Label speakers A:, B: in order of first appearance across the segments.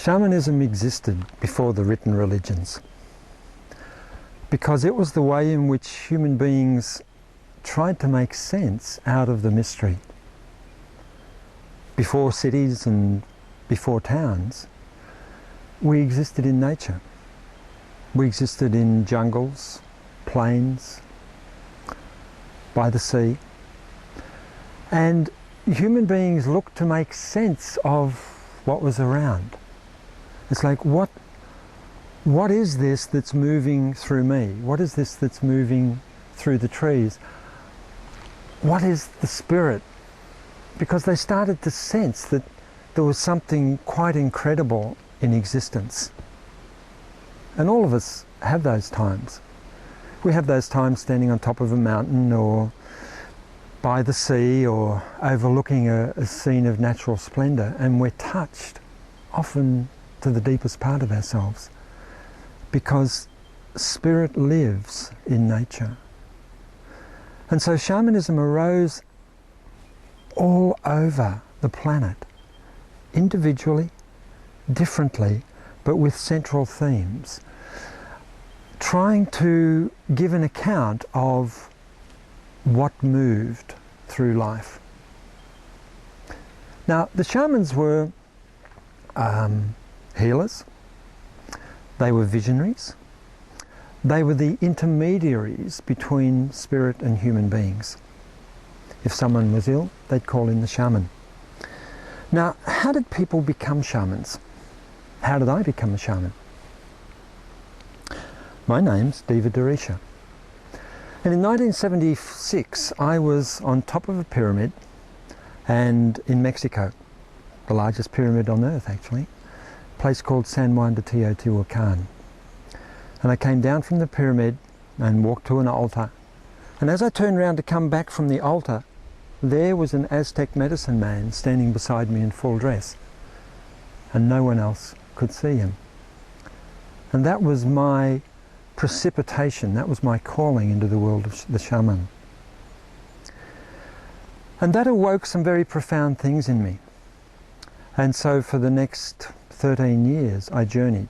A: Shamanism existed before the written religions because it was the way in which human beings tried to make sense out of the mystery. Before cities and before towns, we existed in nature. We existed in jungles, plains, by the sea, and human beings looked to make sense of what was around. It's like, what is this that's moving through me? What is this that's moving through the trees? What is the spirit? Because they started to sense that there was something quite incredible in existence. And all of us have those times. We have those times standing on top of a mountain or by the sea or overlooking a scene of natural splendour, and we're touched, often to the deepest part of ourselves, because spirit lives in nature. And so shamanism arose all over the planet, individually, differently, but with central themes, trying to give an account of what moved through life. Now, the shamans were healers, they were visionaries, they were the intermediaries between spirit and human beings. If someone was ill, they'd call in the shaman. Now, how did people become shamans? How did I become a shaman? My name's Deva Daricha. And in 1976, I was on top of a pyramid, and in Mexico, the largest pyramid on earth actually, a place called San Juan de Teotihuacan. And I came down from the pyramid and walked to an altar. And as I turned around to come back from the altar, there was an Aztec medicine man standing beside me in full dress. And no one else could see him. And that was my precipitation, that was my calling into the world of the shaman. And that awoke some very profound things in me. And so for the next 13 years I journeyed.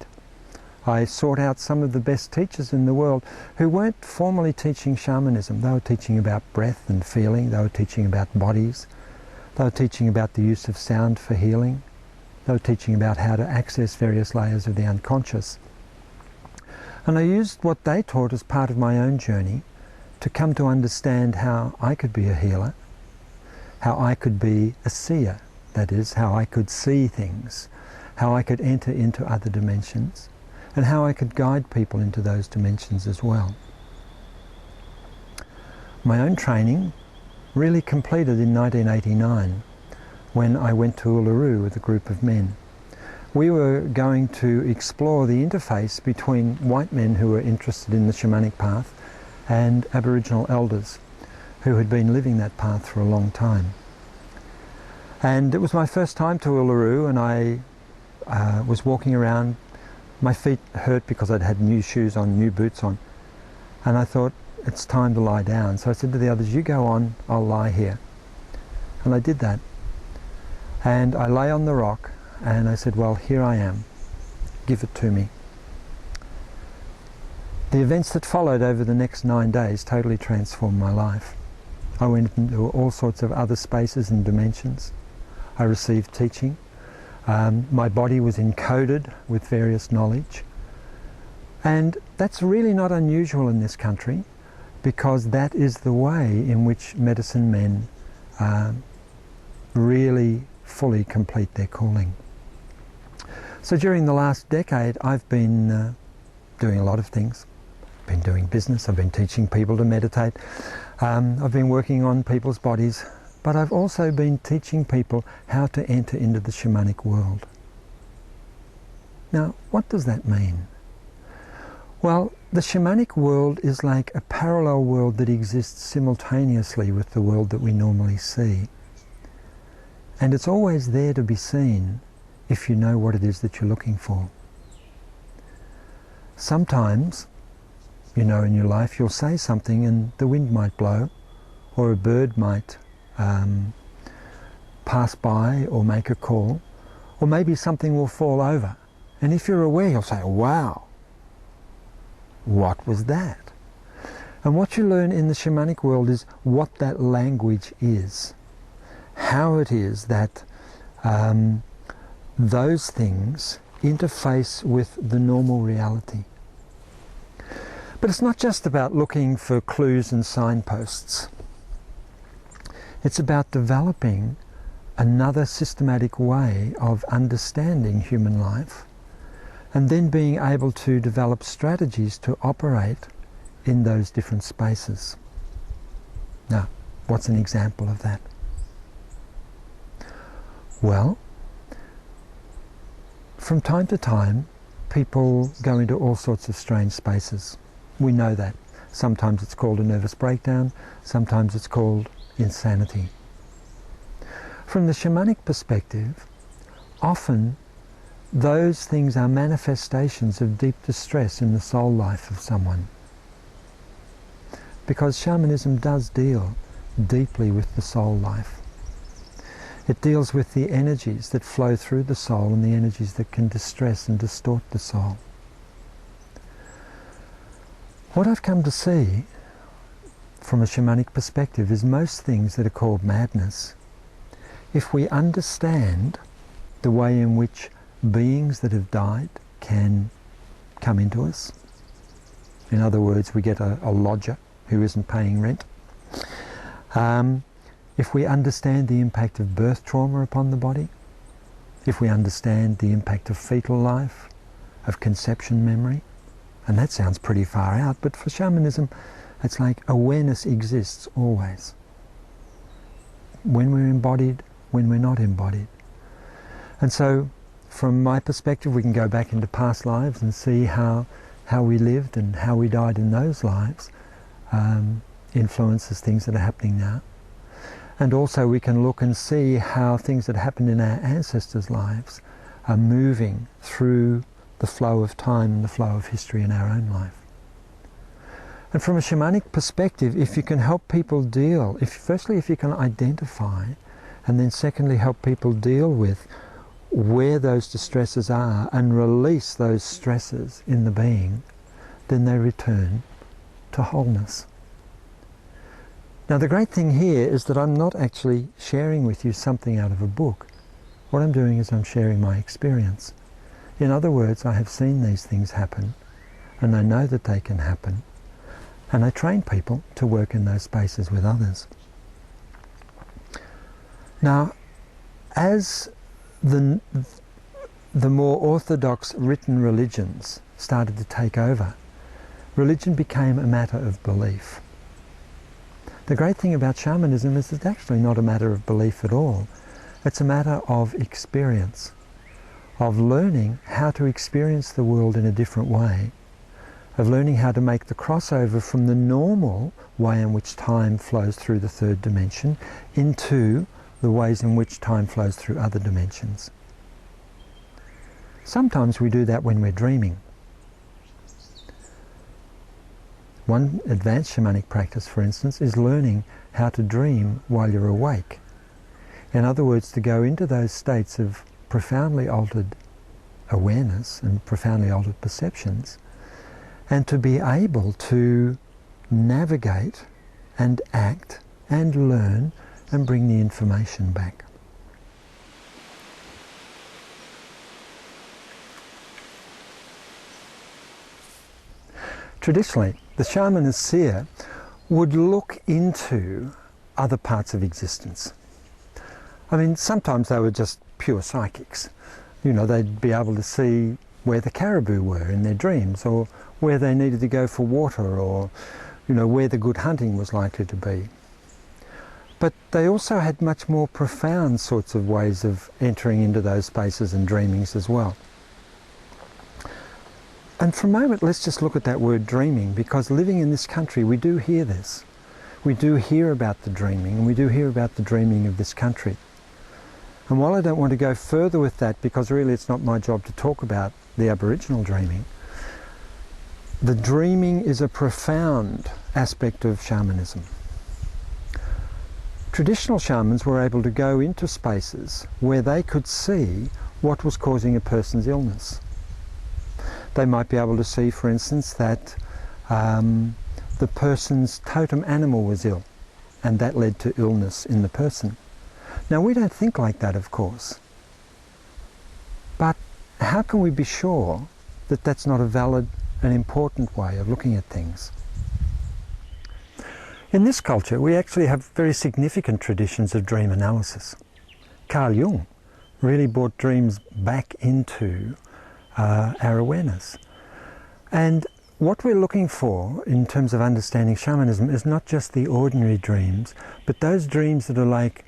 A: I sought out some of the best teachers in the world who weren't formally teaching shamanism. They were teaching about breath and feeling, they were teaching about bodies, they were teaching about the use of sound for healing, they were teaching about how to access various layers of the unconscious. And I used what they taught as part of my own journey to come to understand how I could be a healer, how I could be a seer, that is, how I could see things, how I could enter into other dimensions, and how I could guide people into those dimensions as well. My own training really completed in 1989 when I went to Uluru with a group of men. We were going to explore the interface between white men who were interested in the shamanic path and Aboriginal elders who had been living that path for a long time. And it was my first time to Uluru, and I was walking around. My feet hurt because I'd had new shoes on, new boots on, and I thought, it's time to lie down. So I said to the others, you go on, I'll lie here. And I did that. And I lay on the rock, and I said, well, here I am, give it to me. The events that followed over the next 9 days totally transformed my life. I went into all sorts of other spaces and dimensions. I received teaching. My body was encoded with various knowledge. And that's really not unusual in this country, because that is the way in which medicine men really fully complete their calling. So during the last decade I've been doing a lot of things. I've been doing business, I've been teaching people to meditate, I've been working on people's bodies, but I've also been teaching people how to enter into the shamanic world. Now, what does that mean? Well, the shamanic world is like a parallel world that exists simultaneously with the world that we normally see. And it's always there to be seen if you know what it is that you're looking for. Sometimes, you know, in your life you'll say something and the wind might blow, or a bird might pass by or make a call, or maybe something will fall over And if you're aware, you'll say, wow, what was that? And what you learn in the shamanic world is what that language is. How it is that those things interface with the normal reality. But it's not just about looking for clues and signposts. It's about developing another systematic way of understanding human life, and then being able to develop strategies to operate in those different spaces. Now, what's an example of that? Well, from time to time, people go into all sorts of strange spaces. We know that. Sometimes it's called a nervous breakdown, sometimes it's called insanity. From the shamanic perspective, often those things are manifestations of deep distress in the soul life of someone. Because shamanism does deal deeply with the soul life. It deals with the energies that flow through the soul and the energies that can distress and distort the soul. What I've come to see from a shamanic perspective is most things that are called madness, if we understand the way in which beings that have died can come into us. In other words, we get a lodger who isn't paying rent. If we understand the impact of birth trauma upon the body, if we understand the impact of fetal life, of conception memory, and that sounds pretty far out, but for shamanism, it's like awareness exists always. When we're embodied, when we're not embodied. And so, from my perspective, we can go back into past lives and see how we lived and how we died in those lives influences things that are happening now. And also we can look and see how things that happened in our ancestors' lives are moving through the flow of time and the flow of history in our own life. And from a shamanic perspective, if you can help people deal, firstly if you can identify, and then secondly help people deal with where those distresses are and release those stresses in the being, then they return to wholeness. Now the great thing here is that I'm not actually sharing with you something out of a book. What I'm doing is I'm sharing my experience. In other words, I have seen these things happen, and I know that they can happen, and I train people to work in those spaces with others. Now, as the more orthodox written religions started to take over, religion became a matter of belief. The great thing about shamanism is it's actually not a matter of belief at all. It's a matter of experience, of learning how to experience the world in a different way, of learning how to make the crossover from the normal way in which time flows through the third dimension into the ways in which time flows through other dimensions. Sometimes we do that when we're dreaming. One advanced shamanic practice, for instance, is learning how to dream while you're awake. In other words, to go into those states of profoundly altered awareness and profoundly altered perceptions, and to be able to navigate and act and learn and bring the information back. Traditionally, the shaman as seer would look into other parts of existence. I mean, sometimes they were just pure psychics. You know, they'd be able to see where the caribou were in their dreams, or where they needed to go for water, or, you know, where the good hunting was likely to be. But they also had much more profound sorts of ways of entering into those spaces and dreamings as well. And for a moment, let's just look at that word dreaming, because living in this country, we do hear this. We do hear about the dreaming, and we do hear about the dreaming of this country. And while I don't want to go further with that, because really it's not my job to talk about the Aboriginal dreaming, the dreaming is a profound aspect of shamanism. Traditional shamans were able to go into spaces where they could see what was causing a person's illness. They might be able to see, for instance, that the person's totem animal was ill, and that led to illness in the person. Now, we don't think like that, of course. But how can we be sure that that's not a valid and important way of looking at things? In this culture, we actually have very significant traditions of dream analysis. Carl Jung really brought dreams back into our awareness. And what we're looking for in terms of understanding shamanism is not just the ordinary dreams, but those dreams that are like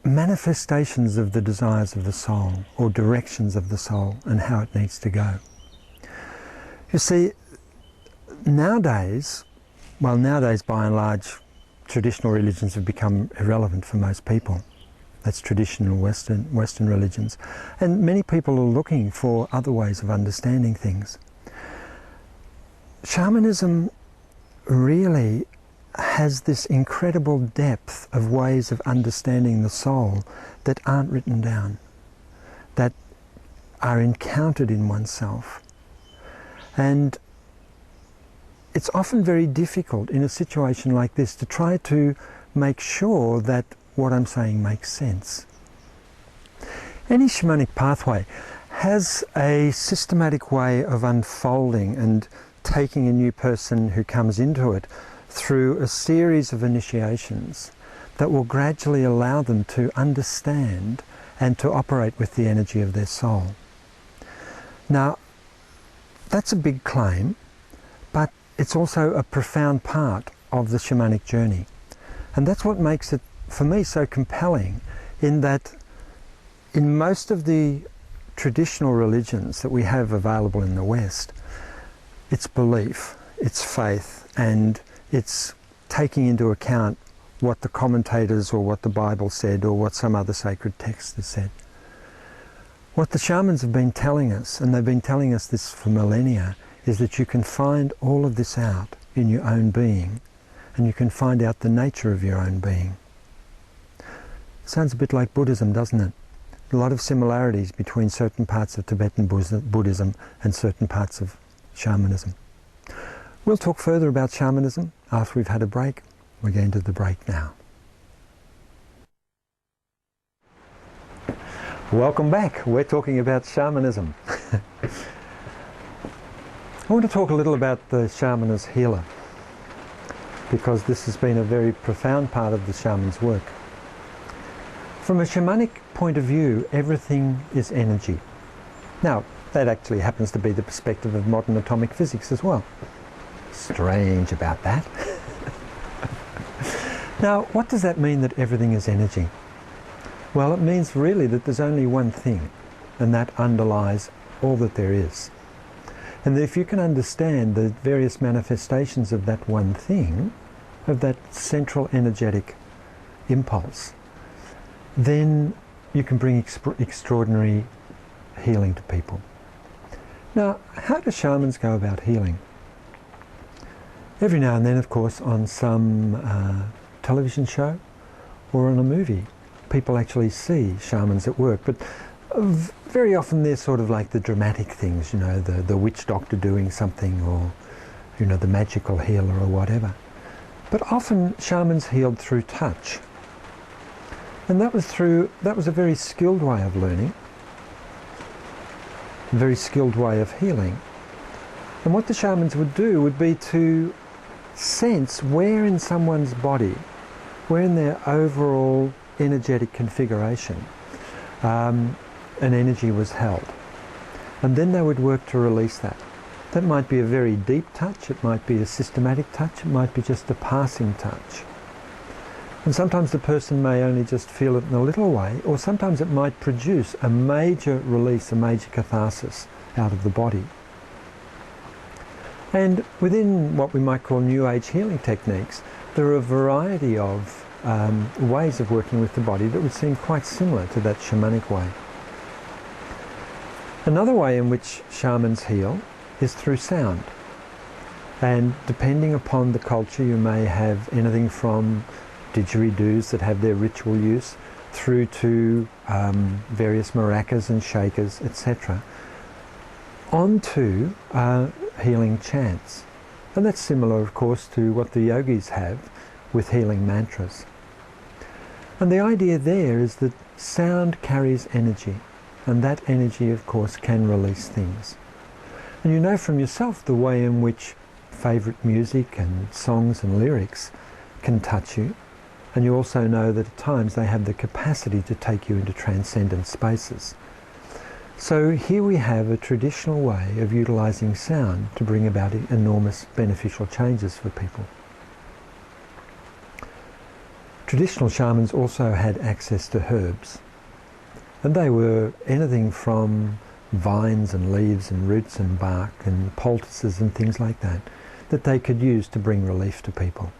A: manifestations of the desires of the soul, or directions of the soul and how it needs to go. You see, nowadays by and large, traditional religions have become irrelevant for most people. That's traditional Western religions. And many people are looking for other ways of understanding things. Shamanism really has this incredible depth of ways of understanding the soul that aren't written down, that are encountered in oneself. And it's often very difficult in a situation like this to try to make sure that what I'm saying makes sense. Any shamanic pathway has a systematic way of unfolding and taking a new person who comes into it through a series of initiations that will gradually allow them to understand and to operate with the energy of their soul. Now, that's a big claim, but it's also a profound part of the shamanic journey. And that's what makes it, for me, so compelling, in that in most of the traditional religions that we have available in the West, it's belief, it's faith, and it's taking into account what the commentators or what the Bible said or what some other sacred text has said. What the shamans have been telling us, and they've been telling us this for millennia, is that you can find all of this out in your own being, and you can find out the nature of your own being. Sounds a bit like Buddhism, doesn't it? A lot of similarities between certain parts of Tibetan Buddhism and certain parts of shamanism. We'll talk further about shamanism after we've had a break. We're going to the break now. Welcome back. We're talking about shamanism. I want to talk a little about the shaman as healer, because this has been a very profound part of the shaman's work. From a shamanic point of view, everything is energy. Now, that actually happens to be the perspective of modern atomic physics as well. Strange about that. Now, what does that mean, that everything is energy? Well, it means really that there's only one thing, and that underlies all that there is. And if you can understand the various manifestations of that one thing, of that central energetic impulse, then you can bring extraordinary healing to people. Now, how do shamans go about healing? Every now and then, of course, on some television show or on a movie, people actually see shamans at work, but very often they're sort of like the dramatic things, you know, the witch doctor doing something, or, you know, the magical healer or whatever. But often shamans healed through touch. And that was a very skilled way of learning, a very skilled way of healing. And what the shamans would do would be to sense where in someone's body, where in their overall energetic configuration, an energy was held. And then they would work to release that. That might be a very deep touch, it might be a systematic touch, it might be just a passing touch. And sometimes the person may only just feel it in a little way, or sometimes it might produce a major release, a major catharsis out of the body. And within what we might call New Age healing techniques, there are a variety of ways of working with the body that would seem quite similar to that shamanic way. Another way in which shamans heal is through sound. And depending upon the culture, you may have anything from didgeridoos that have their ritual use through to various maracas and shakers, etc. On to healing chants. And that's similar, of course, to what the yogis have with healing mantras. And the idea there is that sound carries energy, and that energy, of course, can release things. And you know from yourself the way in which favourite music and songs and lyrics can touch you, and you also know that at times they have the capacity to take you into transcendent spaces. So here we have a traditional way of utilising sound to bring about enormous beneficial changes for people. Traditional shamans also had access to herbs, and they were anything from vines and leaves and roots and bark and poultices and things like that, that they could use to bring relief to people.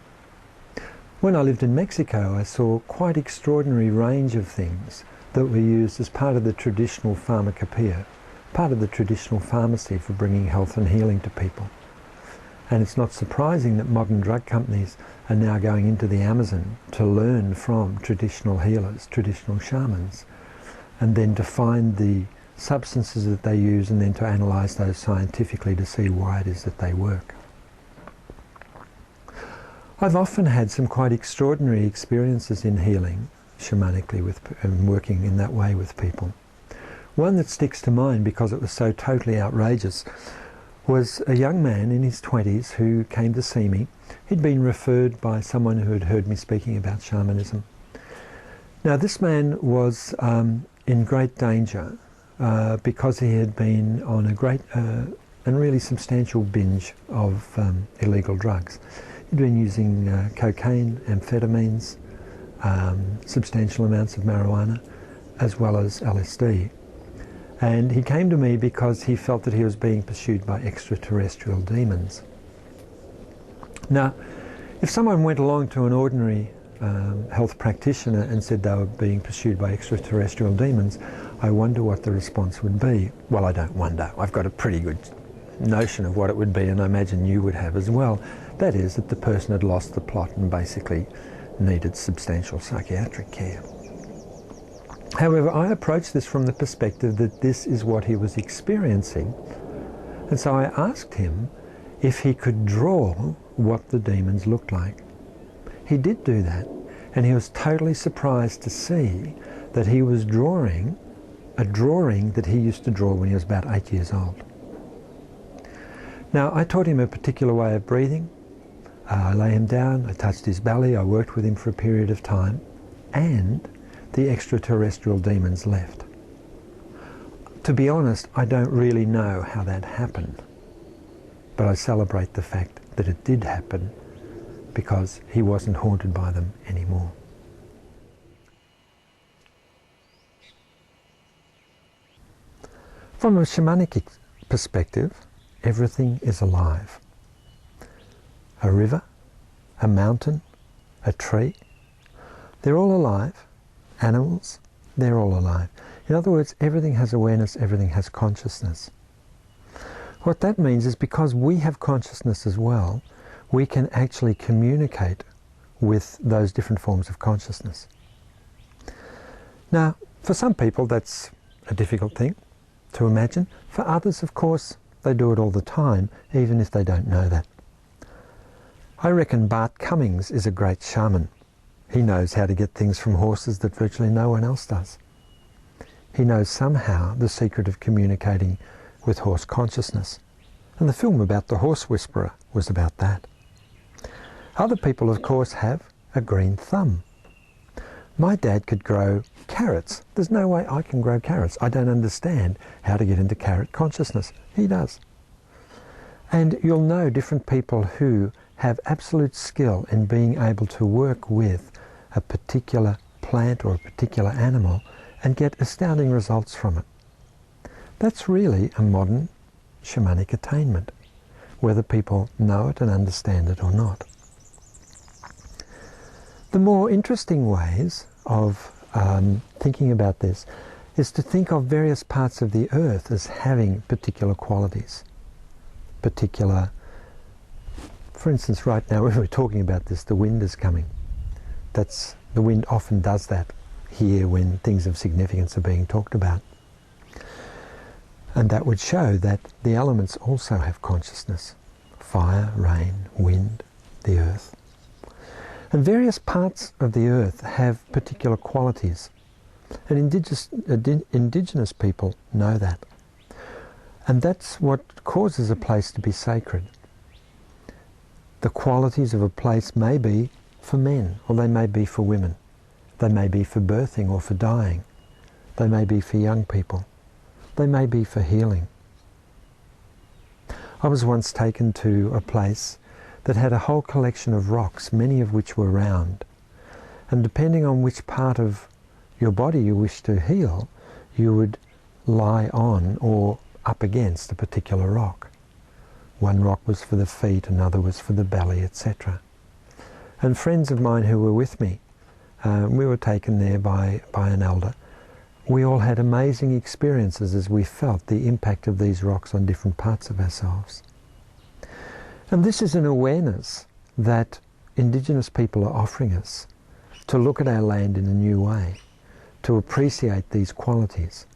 A: When I lived in Mexico, I saw quite extraordinary range of things that were used as part of the traditional pharmacopoeia, part of the traditional pharmacy for bringing health and healing to people. And it's not surprising that modern drug companies are now going into the Amazon to learn from traditional healers, traditional shamans, and then to find the substances that they use and then to analyse those scientifically to see why it is that they work. I've often had some quite extraordinary experiences in healing shamanically and working in that way with people. One that sticks to mind because it was so totally outrageous was a young man in his 20s who came to see me. He'd been referred by someone who had heard me speaking about shamanism. Now this man was in great danger because he had been on a great and really substantial binge of illegal drugs. He'd been using cocaine, amphetamines, substantial amounts of marijuana, as well as LSD. And he came to me because he felt that he was being pursued by extraterrestrial demons. Now, if someone went along to an ordinary health practitioner and said they were being pursued by extraterrestrial demons, I wonder what the response would be. Well, I don't wonder. I've got a pretty good notion of what it would be, and I imagine you would have as well. That is, that the person had lost the plot and basically needed substantial psychiatric care. However, I approached this from the perspective that this is what he was experiencing, and so I asked him if he could draw what the demons looked like. He did do that, and he was totally surprised to see that he was drawing a drawing that he used to draw when he was about 8 years old. Now, I taught him a particular way of breathing. I lay him down, I touched his belly, I worked with him for a period of time, and the extraterrestrial demons left. To be honest, I don't really know how that happened, but I celebrate the fact that it did happen because he wasn't haunted by them anymore. From a shamanic perspective, everything is alive. A river, a mountain, a tree, they're all alive. Animals, they're all alive. In other words, everything has awareness, everything has consciousness. What that means is because we have consciousness as well, we can actually communicate with those different forms of consciousness. Now, for some people that's a difficult thing to imagine. For others, of course, they do it all the time, even if they don't know that. I reckon Bart Cummings is a great shaman. He knows how to get things from horses that virtually no one else does. He knows somehow the secret of communicating with horse consciousness. And the film about the horse whisperer was about that. Other people, of course, have a green thumb. My dad could grow carrots. There's no way I can grow carrots. I don't understand how to get into carrot consciousness. He does. And you'll know different people who have absolute skill in being able to work with a particular plant or a particular animal and get astounding results from it. That's really a modern shamanic attainment, whether people know it and understand it or not. The more interesting ways of thinking about this is to think of various parts of the earth as having particular qualities, particular. For instance, right now when we're talking about this, the wind is coming. The wind often does that here when things of significance are being talked about. And that would show that the elements also have consciousness. Fire, rain, wind, the earth. And various parts of the earth have particular qualities. And indigenous people know that. And that's what causes a place to be sacred. The qualities of a place may be for men, or they may be for women. They may be for birthing or for dying. They may be for young people. They may be for healing. I was once taken to a place that had a whole collection of rocks, many of which were round. And depending on which part of your body you wish to heal, you would lie on or up against a particular rock. One rock was for the feet, another was for the belly, etc. And friends of mine who were with me, we were taken there by an elder. We all had amazing experiences as we felt the impact of these rocks on different parts of ourselves. And this is an awareness that indigenous people are offering us, to look at our land in a new way, to appreciate these qualities.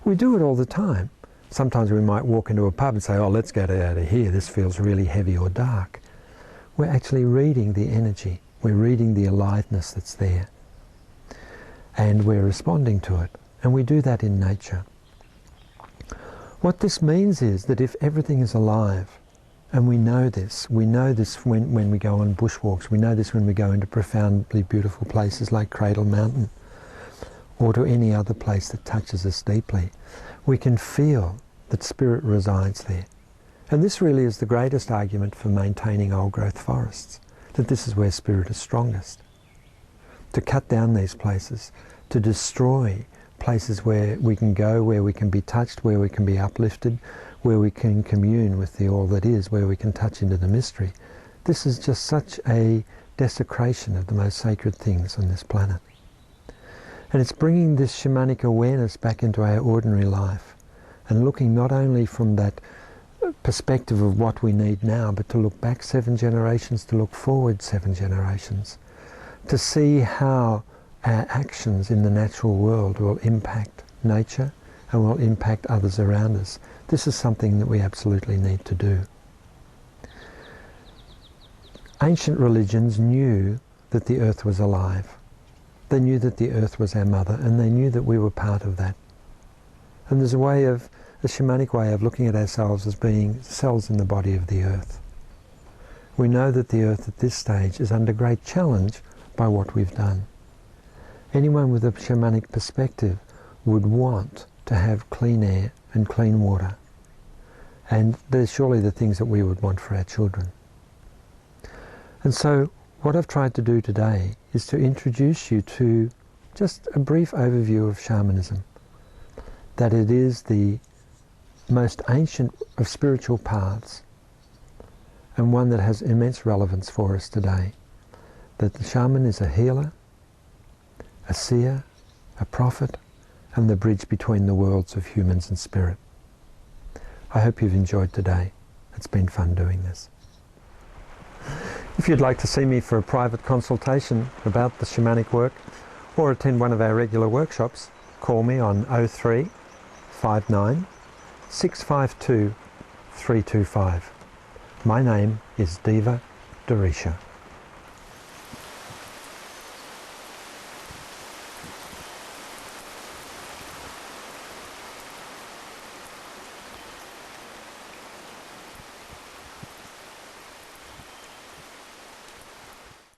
A: We do it all the time. Sometimes we might walk into a pub and say, oh, let's get out of here, this feels really heavy or dark. We're actually reading the energy, we're reading the aliveness that's there, and we're responding to it. And we do that in nature. What this means is that if everything is alive, and we know this when we go on bushwalks, we know this when we go into profoundly beautiful places like Cradle Mountain, or to any other place that touches us deeply, we can feel that spirit resides there. And this really is the greatest argument for maintaining old growth forests, that this is where spirit is strongest. To cut down these places, to destroy places where we can go, where we can be touched, where we can be uplifted, where we can commune with the all that is, where we can touch into the mystery. This is just such a desecration of the most sacred things on this planet. And it's bringing this shamanic awareness back into our ordinary life, and looking not only from that perspective of what we need now, but to look back 7 generations, to look forward 7 generations, to see how our actions in the natural world will impact nature and will impact others around us. This is something that we absolutely need to do. Ancient religions knew that the earth was alive. They knew that the earth was our mother, and they knew that we were part of that. And there's a shamanic way of looking at ourselves as being cells in the body of the earth. We know that the earth at this stage is under great challenge by what we've done. Anyone with a shamanic perspective would want to have clean air and clean water. And they're surely the things that we would want for our children. And so what I've tried to do today is to introduce you to just a brief overview of shamanism. That it is the most ancient of spiritual paths, and one that has immense relevance for us today. That the shaman is a healer, a seer, a prophet, and the bridge between the worlds of humans and spirit. I hope you've enjoyed today. It's been fun doing this. If you'd like to see me for a private consultation about the shamanic work, or attend one of our regular workshops, call me on 03 59 652 325. My name is Deva Daricha.